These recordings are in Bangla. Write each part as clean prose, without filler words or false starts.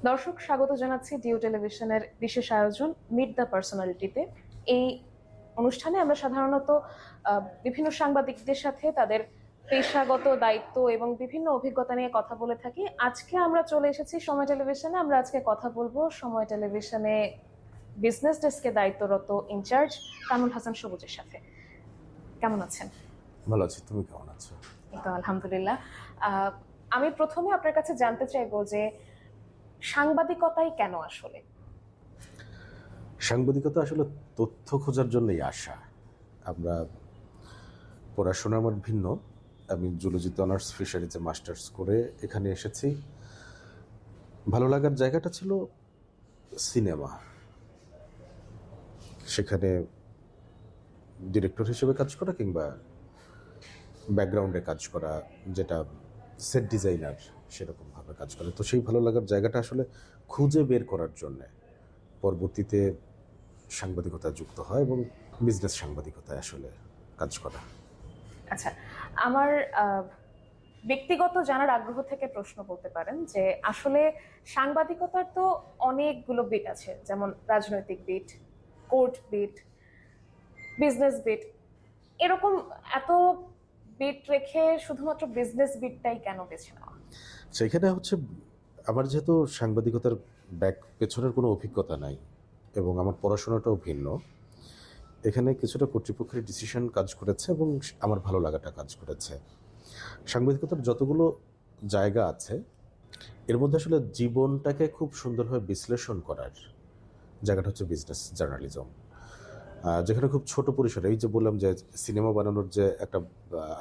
দর্শক স্বাগত জানাচ্ছি ডিউ টেলিভিশনের বিশেষ আয়োজন মিট দ্য পার্সোনালিটিতে। এই অনুষ্ঠানে আমরা সাধারণত বিভিন্ন সাংবাদিকদের সাথে তাদের পেশাগত দায়িত্ব এবং বিভিন্ন অভিজ্ঞতা নিয়ে কথা বলে থাকি। আজকে আমরা চলে এসেছি সময় টেলিভিশনে। আমরা আজকে কথা বলবো সময় টেলিভিশনে বিজনেস ডেস্কে দায়িত্বরত ইনচার্জ কামরুল হাসান সবুজের সাথে। কেমন আছেন? ভালো আছি, তুমি কেমন আছো? এই তো আলহামদুলিল্লাহ। আমি প্রথমে আপনার কাছে জানতে চাইবো যে সাংবাদিকতাই কেন আসলে? সাংবাদিকতা আসলে তথ্য খোঁজার জন্যই আসা। আমরা পড়াশোনা আমার ভিন্ন। আমি জুলজিতে অনার্স, ফিশারিজে মাস্টার্স করে এখানে এসেছি। ভালো লাগার জায়গাটা ছিল সিনেমা। সেখানে ডিরেক্টর হিসেবে কাজ করা কিংবা ব্যাকগ্রাউন্ডে কাজ করা, যেটা সেট ডিজাইনার সেরকমভাবে কাজ করে। তো সেই ভালো লাগার জায়গাটা আসলে খুঁজে বের করার জন্যে পরবর্তীতে সাংবাদিকতা যুক্ত হয় এবং বিজনেস সাংবাদিকতায় আসলে কাজ করা। আচ্ছা, আমার ব্যক্তিগত জানার আগ্রহ থেকে প্রশ্ন বলতে পারেন যে আসলে সাংবাদিকতার তো অনেকগুলো বিট আছে, যেমন রাজনৈতিক beat, court beat, business beat. এরকম এত বিট রেখে শুধুমাত্র বিজনেস বিটটাই কেন বেছে নেওয়া? সেখানে হচ্ছে আমার যেহেতু সাংবাদিকতার পেছনের কোনো অভিজ্ঞতা নাই এবং আমার পড়াশোনাটাও ভিন্ন, এখানে কিছুটা কর্তৃপক্ষের ডিসিশন কাজ করেছে এবং আমার ভালো লাগাটা কাজ করেছে। সাংবাদিকতার যতগুলো জায়গা আছে এর মধ্যে আসলে জীবনটাকে খুব সুন্দরভাবে বিশ্লেষণ করার জায়গাটা হচ্ছে বিজনেস জার্নালিজম, যেখানে খুব ছোট পরিসরে, এই যে বললাম যে সিনেমা বানানোর যে একটা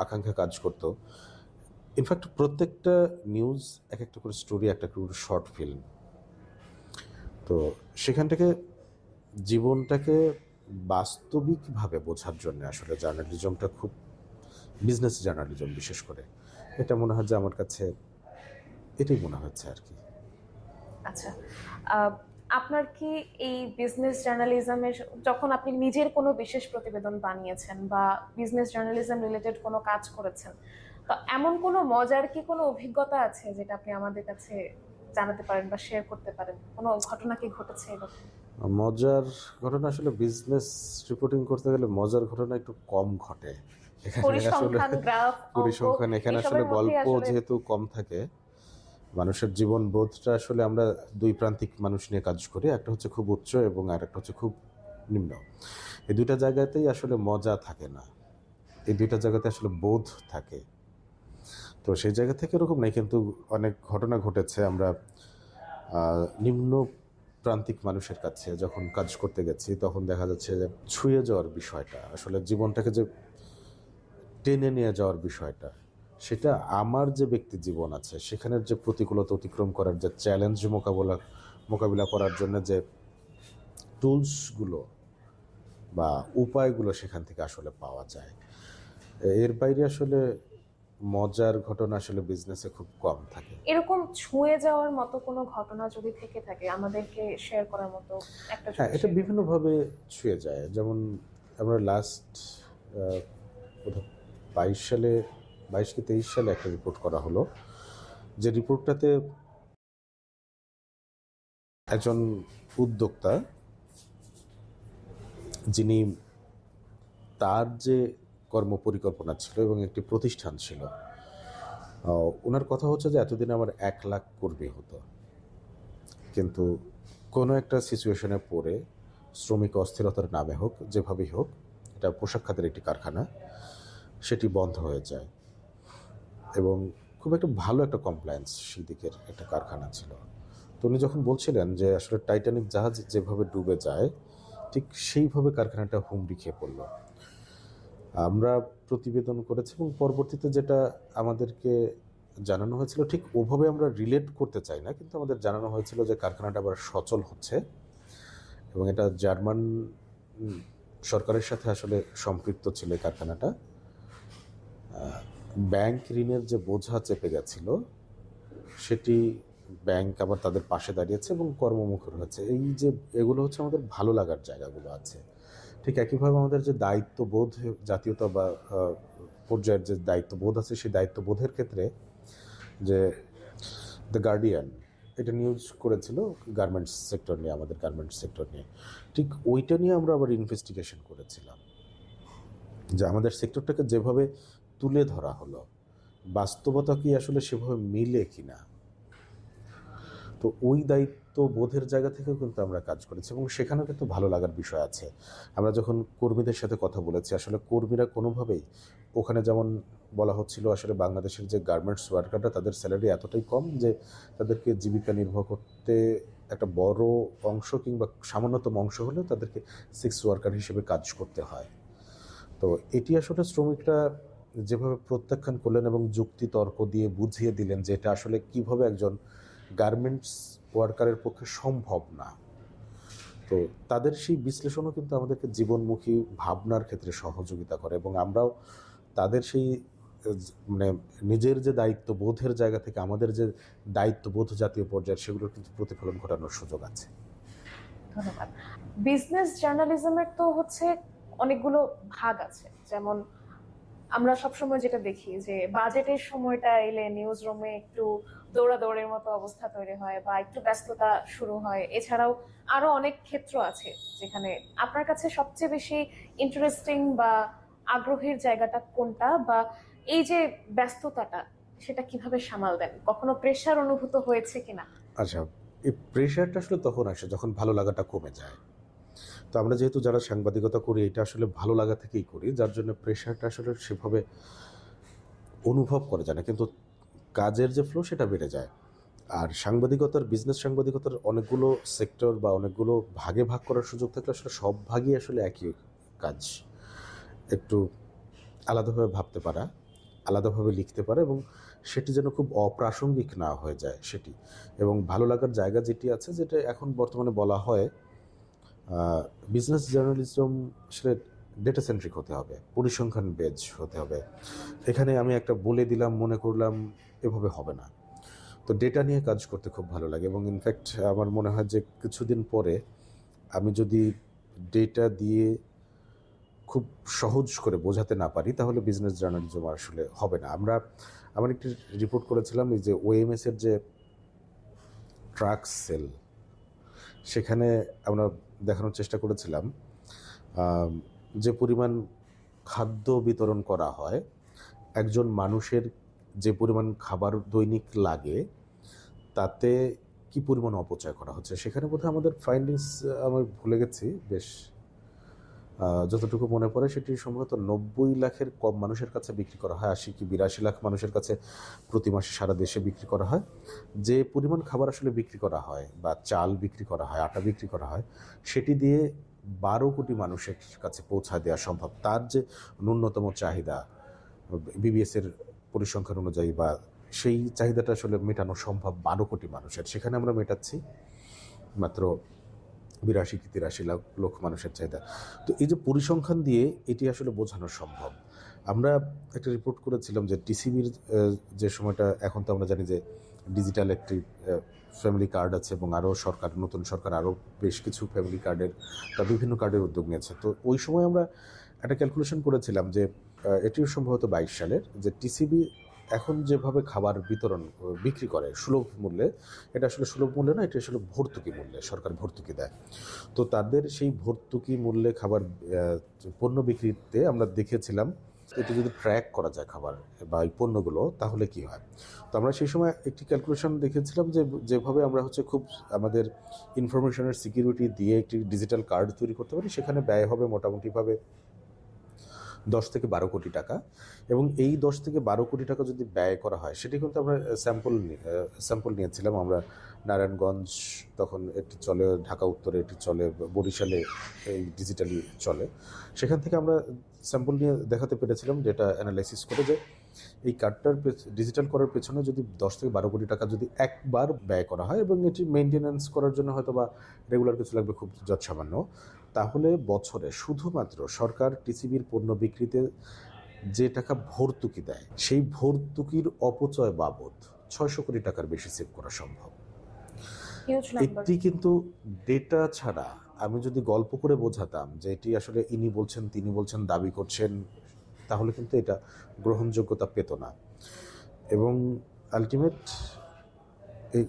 আকাঙ্ক্ষা কাজ করতো, ইনফ্যাক্ট প্রত্যেকটা নিউজ এক একটা করে স্টোরি, একটা করে শর্ট ফিল্ম। তো সেখান থেকে জীবনটাকে বাস্তবিকভাবে বোঝার জন্য আসলে জার্নালিজমটা খুব, বিজনেস জার্নালিজম বিশেষ করে, এটা মনে হয় যে আমার কাছে এটাই মনে হচ্ছে আর কি। আচ্ছা, আপনার কি এই বিজনেস জার্নালিজমের, যখন আপনি নিজের কোনো বিশেষ প্রতিবেদন বানিয়েছেন বা বিজনেস জার্নালিজম রিলেটেড কোনো কাজ করেছেন, তো এমন কোনো মজার কি কোনো অভিজ্ঞতা আছে যেটা আপনি আমাদের কাছে জানাতে পারেন বা শেয়ার করতে পারেন? কোনো ঘটনা কি ঘটেছে এরকম? মজার ঘটনা আসলে বিজনেস রিপোর্টিং করতে গেলে মজার ঘটনা একটু কম ঘটে। এখানে আসলে পরিসংখ্যান, গ্রাফ, পরিসংখ্যান, এখানে আসলে গল্প যেহেতু কম থাকে, মানুষের জীবন বোধটা আসলে আমরা দুই প্রান্তিক মানুষ নিয়ে কাজ করি, একটা হচ্ছে খুব উচ্চ এবং আর একটা হচ্ছে খুব নিম্ন। এই দুইটা জায়গাতেই আসলে মজা থাকে না, এই দুইটা জায়গাতে আসলে বোধ থাকে। তো সেই জায়গা থেকে এরকম নেই, কিন্তু অনেক ঘটনা ঘটেছে। আমরা নিম্ন প্রান্তিক মানুষের কাছে যখন কাজ করতে গেছি তখন দেখা যাচ্ছে যে ছুঁয়ে যাওয়ার বিষয়টা, আসলে জীবনটাকে যে টেনে নিয়ে যাওয়ার বিষয়টা, সেটা আমার যে ব্যক্তি জীবন আছে সেখানের যে প্রতিকূলতা অতিক্রম করার যে চ্যালেঞ্জ মোকাবিলা করার জন্য যে টুলসগুলো বা উপায়গুলো সেখান থেকে আসলে পাওয়া যায়। এর বাইরে আসলে মজার ঘটনা আসলে বিজনেসে খুব কম থাকে। এরকম ছুঁয়ে যাওয়ার মতো কোনো ঘটনা যদি থেকে থাকে আমাদেরকে শেয়ার করার মতো একটা? হ্যাঁ, এটা বিভিন্নভাবে ছুঁয়ে যায়। যেমন আমরা লাস্ট 22 সালে, 22 কি 23 সালে একটা রিপোর্ট করা হলো, যে রিপোর্টটাতে একজন উদ্যোক্তা, যিনি তার যে কর্ম পরিকল্পনা ছিল এবং একটি প্রতিষ্ঠান ছিল, ওনার কথা হচ্ছে যে এতদিন আমার 1 লাখ কর্মী হতো, কিন্তু কোনো একটা সিচুয়েশনে পড়ে, শ্রমিক অস্থিরতার নামে হোক, যেভাবেই হোক, এটা পোশাক খাতের একটি কারখানা, সেটি বন্ধ হয়ে যায়। এবং খুব একটা ভালো একটা কমপ্লায়েন্স সেদিকের একটা কারখানা ছিল। তো উনি যখন বলছিলেন যে আসলে টাইটানিক জাহাজ যেভাবে ডুবে যায় ঠিক সেইভাবে কারখানাটা হুমড়ি খেয়ে পড়ল। আমরা প্রতিবেদন করেছি এবং পরবর্তীতে যেটা আমাদেরকে জানানো হয়েছিল, ঠিক ওভাবে আমরা রিলেট করতে চাই না, কিন্তু আমাদের জানানো হয়েছিল যে কারখানাটা আবার সচল হচ্ছে এবং এটা জার্মান সরকারের সাথে আসলে সম্পৃক্ত ছিল এই কারখানাটা। ব্যাংক ঋণের যে বোঝা চেপে গেছিল সেটি ব্যাংক আবার তাদের পাশে দাঁড়িয়েছে এবং কর্মমুখর হয়েছে। এই যে এগুলো হচ্ছে আমাদের ভালো লাগার জায়গাগুলো আছে। ঠিক একইভাবে আমাদের যে দায়িত্ববোধ, জাতীয়তা বা পর্যায়ের যে দায়িত্ববোধ আছে, সেই দায়িত্ববোধের ক্ষেত্রে যে দ্য গার্ডিয়ান, এটা নিউজ করেছিল গার্মেন্টস সেক্টর নিয়ে, আমাদের গার্মেন্টস সেক্টর নিয়ে। ঠিক ওইটা নিয়ে আমরা আবার ইনভেস্টিগেশন করেছিলাম যে আমাদের সেক্টরটাকে যেভাবে তুলে ধরা হলো বাস্তবতা কি আসলে সেভাবে মিলে কিনা। তো ওই দায়িত্ব বোধের জায়গা থেকেও কিন্তু আমরা কাজ করেছি এবং সেখানেও কিন্তু ভালো লাগার বিষয় আছে। আমরা যখন কর্মীদের সাথে কথা বলেছি, আসলে কর্মীরা কোনোভাবেই ওখানে যেমন বলা হচ্ছিল আসলে বাংলাদেশের যে গার্মেন্টস ওয়ার্কাররা তাদের স্যালারি এতটাই কম যে তাদেরকে জীবিকা নির্বাহ করতে একটা বড় অংশ কিংবা সামান্যতম অংশ হলেও তাদেরকে সেক্স ওয়ার্কার হিসেবে কাজ করতে হয়। তো এটি আসলে শ্রমিকরা যেভাবে প্রত্যাখ্যান করলেন এবং যুক্তি তর্ক দিয়ে বুঝিয়ে দিলেন যে এটা আসলে কিভাবে একজন গার্মেন্টস ওয়ার্কারের পক্ষে সম্ভব না। তো তাদের সেই বিশ্লেষণও কিন্তু আমাদেরকে জীবনমুখী ভাবনার ক্ষেত্রে সহযোগিতা করে এবং আমরাও তাদের সেই মানে নিজের যে দায়িত্ববোধের জায়গা থেকে আমাদের যে দায়িত্ববোধ জাতীয় পর্যায়ে সেগুলোর কিন্তু প্রতিফলন ঘটানোর সুযোগ আছে। ধন্যবাদ। বিজনেস জার্নালিজমের তো হচ্ছে অনেকগুলো ভাগ আছে, যেমন আমরা সবসময় যেটা দেখি যে বাজেটের সময়টা এলে নিউজ রুমে একটু দৌড়াদৌড়ের মতো অবস্থা তৈরি হয় বা একটু ব্যস্ততা শুরু হয়। এছাড়াও আরো অনেক ক্ষেত্র আছে যেখানে আপনার কাছে সবচেয়ে বেশি ইন্টারেস্টিং বা আগ্রহের জায়গাটা কোনটা, বা এই যে ব্যস্ততাটা সেটা কিভাবে সামাল দেন, কখনো প্রেশার অনুভূত হয়েছে কিনা? আচ্ছা, এই প্রেশারটা আসলে তখন আসে যখন ভালো লাগাটা কমে যায়। তো আমরা যেহেতু যারা সাংবাদিকতা করি এটা আসলে ভালো লাগা থেকেই করি, যার জন্য প্রেশারটা আসলে সেভাবে অনুভব করা যায় না, কিন্তু কাজের যে ফ্লো সেটা বেড়ে যায়। আর সাংবাদিকতার বিজনেস সাংবাদিকতার অনেকগুলো সেক্টর বা অনেকগুলো ভাগে ভাগ করার সুযোগ থাকলে আসলে সব ভাগই আসলে একই কাজ। একটু আলাদাভাবে ভাবতে পারা, আলাদাভাবে লিখতে পারা এবং সেটি যেন খুব অপ্রাসঙ্গিক না হয়ে যায় সেটি। এবং ভালো লাগার জায়গা যেটি আছে, যেটা এখন বর্তমানে বলা হয় বিজনেস জার্নালিজম আসলে ডেটা সেন্ট্রিক হতে হবে, পরিসংখ্যান বেজ হতে হবে। এখানে আমি একটা বলে দিলাম মনে করলাম এভাবে হবে না। তো ডেটা নিয়ে কাজ করতে খুব ভালো লাগে এবং ইনফ্যাক্ট আমার মনে হয় যে কিছুদিন পরে আমি যদি ডেটা দিয়ে খুব সহজ করে বোঝাতে না পারি তাহলে বিজনেস জার্নালিজম আসলে হবে না। আমার একটি রিপোর্ট করেছিলাম এই যে ওএমএস এর যে ট্রাক সেল, সেখানে আমরা দেখানোর চেষ্টা করেছিলাম যে পরিমাণ খাদ্য বিতরণ করা হয়, একজন মানুষের যে পরিমাণ খাবার দৈনিক লাগে তাতে কি পরিমাণ অপচয় করা হচ্ছে। সেখানে বোধহয় আমাদের ফাইন্ডিংস আমি ভুলে গেছি বেশ, যতটুকু মনে পড়ে সেটি সম্ভবত 90 লাখের কম মানুষের কাছে বিক্রি করা হয়, 80 কি 82 লাখ মানুষের কাছে প্রতি মাসে সারা দেশে বিক্রি করা হয়। যে পরিমাণ খাবার আসলে বিক্রি করা হয় বা চাল বিক্রি করা হয়, আটা বিক্রি করা হয়, সেটি দিয়ে 12 কোটি মানুষের কাছে পৌঁছায় দেওয়া সম্ভব। তার যে ন্যূনতম চাহিদা বিবিএস এর পরিসংখ্যান অনুযায়ী বা সেই চাহিদাটা আসলে মেটানো সম্ভব 12 কোটি মানুষের, সেখানে আমরা মেটাচ্ছি মাত্র 82 কি 83 লাখ মানুষের চাহিদা। তো এই যে পরিসংখ্যান দিয়ে এটি আসলে বোঝানো সম্ভব। আমরা একটা রিপোর্ট করেছিলাম যে টিসিবির যে সময়টা, এখন তো আমরা জানি যে ডিজিটাল একটি ফ্যামিলি কার্ড আছে এবং আরও নতুন সরকার আরও বেশ কিছু ফ্যামিলি কার্ডের বা বিভিন্ন কার্ডের উদ্যোগ নিয়েছে। তো ওই সময় আমরা একটা ক্যালকুলেশন করেছিলাম যে এটিও সম্ভবত 22 সালের, যে টিসিবি এখন যেভাবে খাবার বিক্রি করে সুলভ মূল্যে, এটা আসলে সুলভ মূল্যে না, এটা আসলে ভর্তুকি মূল্যে, সরকার ভর্তুকি দেয়। তো তাদের সেই ভর্তুকি মূল্যে খাবার পণ্য বিক্রিতে আমরা দেখেছিলাম এটা যদি ট্র্যাক করা যায় খাবার বা এই পণ্যগুলো তাহলে কি হয়। তো আমরা সেই সময় একটি ক্যালকুলেশন দেখেছিলাম যে যেভাবে আমরা খুব আমাদের ইনফরমেশনের সিকিউরিটি দিয়ে একটি ডিজিটাল কার্ড তৈরি করতে পারি, সেখানে ব্যয় হবে মোটামুটিভাবে 10 থেকে 12 কোটি টাকা। এবং এই 10 থেকে 12 কোটি টাকা যদি ব্যয় করা হয়, সেটি কিন্তু আমরা স্যাম্পল নিয়েছিলাম। আমরা নারায়ণগঞ্জ তখন এটি চলে, ঢাকা উত্তরে এটি চলে, বরিশালে এই ডিজিটালি চলে। সেখান থেকে আমরা স্যাম্পল নিয়ে দেখাতে পেরেছিলাম ডেটা অ্যানালাইসিস করে যে এই কার্ডটার ডিজিটাল করার পেছনে যদি 10 থেকে 12 কোটি টাকা যদি একবার ব্যয় করা হয় এবং এটি মেনটেন্যান্স করার জন্য হয়তো বা রেগুলার কিছু লাগবে খুব যৎসামান্য, তাহলে বছরে শুধুমাত্র সরকার টিসিবির পণ্য বিক্রিতে যে টাকা ভর্তুকি দেয় সেই ভর্তুকির অপচয় বাবদ 600 কোটি টাকার বেশি সেভ করা সম্ভব। Huge number. এটি কিন্তু ডেটা ছাড়া আমি যদি গল্প করে বোঝাতাম যে এটি আসলে ইনি বলছেন তিনি বলছেন দাবি করছেন, তাহলে কিন্তু এটা গ্রহণযোগ্যতা পেত না। এবং আলটিমেট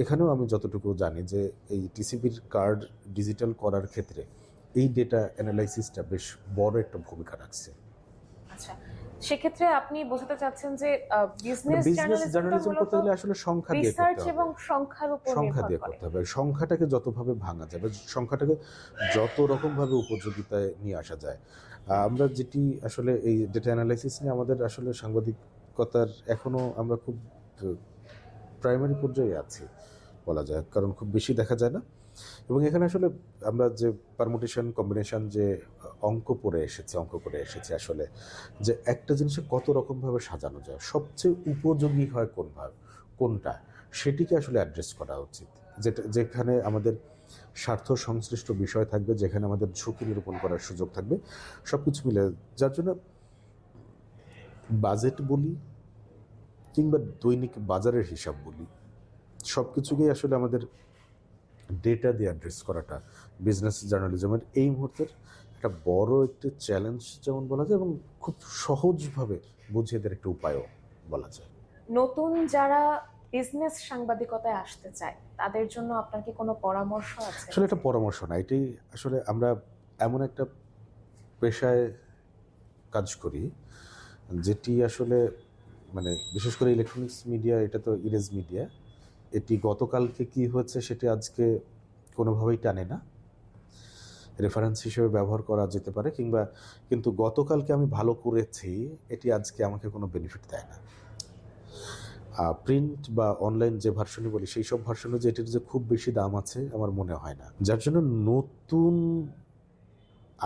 এখানেও আমি যতটুকু জানি যে এই টিসিবির কার্ড ডিজিটাল করার ক্ষেত্রে এই ডেটা অ্যানালাইসিসটা বেশ বড় একটা ভূমিকা রাখছে। আচ্ছা, সেক্ষেত্রে আপনি বোঝাতে চাচ্ছেন যে বিজনেস বিজনেস জার্নালিজমটা জার্নালিজম মূলত করতে গেলে আসলে সংখ্যা দিয়ে রিসার্চ করতে হবে, এবং সংখ্যার উপর সংখ্যা নির্ভর দিয়ে করে। করতে হবে। সংখ্যাটাকে যতভাবে ভাঙা যাবে, সংখ্যাটাকে যত রকমভাবে উপযোগিতায় নিয়ে আসা যায়। আমরা যেটি আসলে এই ডেটা অ্যানালাইসিস নিয়ে আমাদের আসলে সাংবাদিকতার এখনো আমরা খুব প্রাইমারি পর্যায়ে আছি বলা যায়, কারণ খুব বেশি দেখা যায় না। এবং এখানে আসলে আমরা যে পারমুটেশন কম্বিনেশন যে অঙ্ক করে এসেছি আসলে, যে একটা জিনিসে কত রকমভাবে সাজানো যায়, সবচেয়ে উপযোগী হয় কোনটা, সেটিকে আসলে অ্যাড্রেস করা উচিত। যেখানে আমাদের স্বার্থ সংশ্লিষ্ট বিষয় থাকবে, যেখানে আমাদের ঝুঁকি নিরূপণ করার সুযোগ থাকবে, সব কিছু মিলে, যার জন্য বাজেট বলি কিংবা দৈনিক বাজারের হিসাব বলি, সব কিছুকেই আসলে আমাদের ডেটা দিয়ে অ্যাড্রেস করাটা বিজনেস জার্নালিজমের এই মুহূর্তের একটা বড় একটি চ্যালেঞ্জ যেমন বলা যায়, এবং খুব সহজভাবে বুঝিয়ে দেওয়ার একটা উপায়ও বলা যায়। নতুন যারা বিজনেস সাংবাদিকতায় আসতে চায় তাদের জন্য আপনার কি কোনো পরামর্শ আছে? আসলে এটা পরামর্শ না, এটি আসলে আমরা এমন একটা পেশায় কাজ করি যেটি আসলে মানে বিশেষ করে ইলেকট্রনিক্স মিডিয়া, এটা তো ইরেজ মিডিয়া, এটি গতকালকে কি হয়েছে সেটি আজকে কোনোভাবেই টানে না, রেফারেন্স হিসেবে ব্যবহার করা যেতে পারে, কিন্তু গতকালকে আমি ভালো করেছি এটি আজকে আমাকে কোনো বেনিফিট দেয় না। প্রিন্ট বা অনলাইন যে ভার্সনই বলি, সেই সব ভার্সনে যে এটির যে খুব বেশি দাম আছে আমার মনে হয় না। যার জন্য নতুন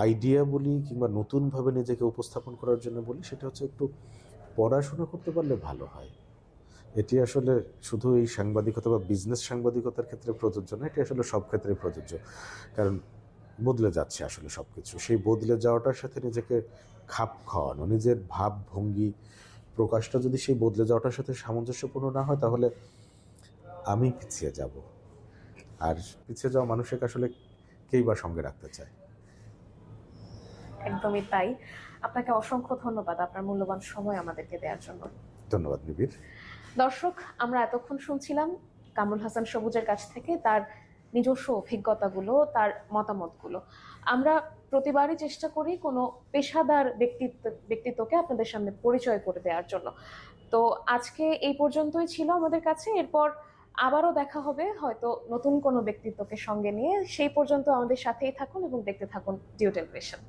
আইডিয়া বলি কিংবা নতুনভাবে নিজেকে উপস্থাপন করার জন্য বলি, সেটা হচ্ছে একটু পড়াশোনা করতে পারলে ভালো হয়। এটি আসলে শুধু এই সাংবাদিকতা বা বিজনেস সাংবাদিকতার ক্ষেত্রে প্রযোজ্য না, এটি আসলে সব ক্ষেত্রে প্রযোজ্য। কারণ বদলে যাচ্ছে আসলে সব কিছু, সেই বদলে যাওয়াটার সাথে নিজেকে খাপ খাওয়ানো, নিজের ভাব ভঙ্গি প্রকাশটা যদি সেই বদলে যাওয়াটার সাথে সামঞ্জস্যপূর্ণ না হয়, তাহলে আমি পিছিয়ে যাব। আর পিছিয়ে যাওয়া মানুষকে আসলে কেই বা সঙ্গে রাখতে চায়। একদমই তাই। আপনাকে অসংখ্য ধন্যবাদ আপনার মূল্যবান সময় আমাদেরকে দেওয়ার জন্য। ধন্যবাদ নিবিড়। দর্শক, আমরা এতক্ষণ শুনছিলাম কামরুল হাসান সবুজের কাছ থেকে তার নিজস্ব অভিজ্ঞতাগুলো, তার মতামতগুলো। আমরা প্রতিবারই চেষ্টা করি কোনো পেশাদার ব্যক্তিত্বকে আপনাদের সামনে পরিচয় করে দেওয়ার জন্য। তো আজকে এই পর্যন্তই ছিল আমাদের কাছে। এরপর আবারও দেখা হবে হয়তো নতুন কোনো ব্যক্তিত্বকে সঙ্গে নিয়ে। সেই পর্যন্ত আমাদের সাথেই থাকুন এবং দেখতে থাকুন ডিউ টেলিভিশন।